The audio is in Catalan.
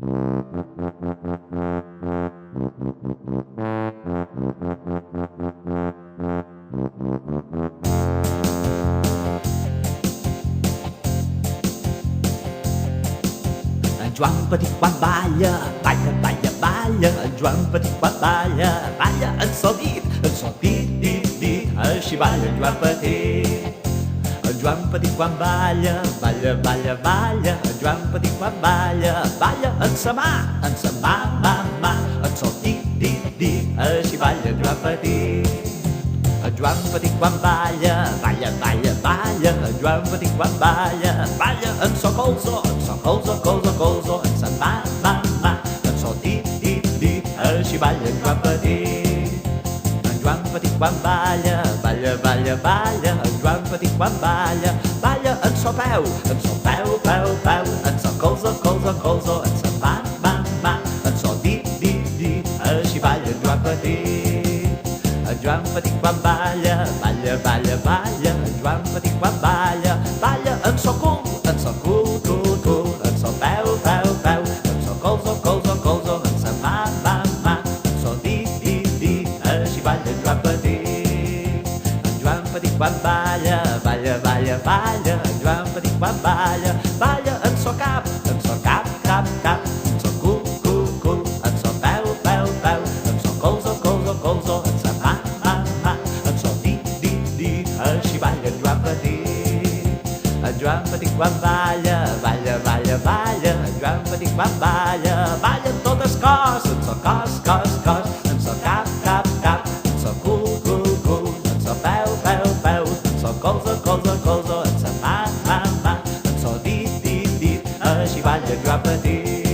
En Joan Petit quan balla, balla, balla, balla. En Joan Petit quan balla, balla en sol dit, dit, dit. Així balla en Joan Petit. En Joan Petit quan balla, balla, balla, balla. En Joan Petit quan balla, balla en sa mà, mà. En sol dit, dit, dit. Així balla en Joan Petit. En Joan Petit quan balla, balla, balla, balla. En Joan Petit quan balla, balla en so colzo, colzo. En sa mà. En so dit, dit, dit. Així balla en Joan Petit. En Joan Petit quan balla, balla, balla, balla. En Joan Petit quan balla, balla en so peu, peu. En so colzo. En sa mà. En so dit, dit, dit. Així balla en Joan Petit. En Joan Petit quan balla, balla, balla, balla. En Joan Petit quan balla, balla en so cul, en so cul. En so peu. En so colzo. En sa mà. En so dit, dit. Així balla en Joan Petit. En Joan Petit quan balla, balla, balla, balla. En Joan Petit quan balla, balla en so cap, cap. En so cul. En so peu. En so colzo. En sa mà. En so dit, dit. Així balla en Joan Petit. En Joan Petit quan balla, balla, balla, balla. En Joan Petit quan balla, balla en tot el cos. En so cos. En so cap. En so cul. En so peu. En so colzo. En sa mà. En so dit, dit. Així balla en Joan Petit.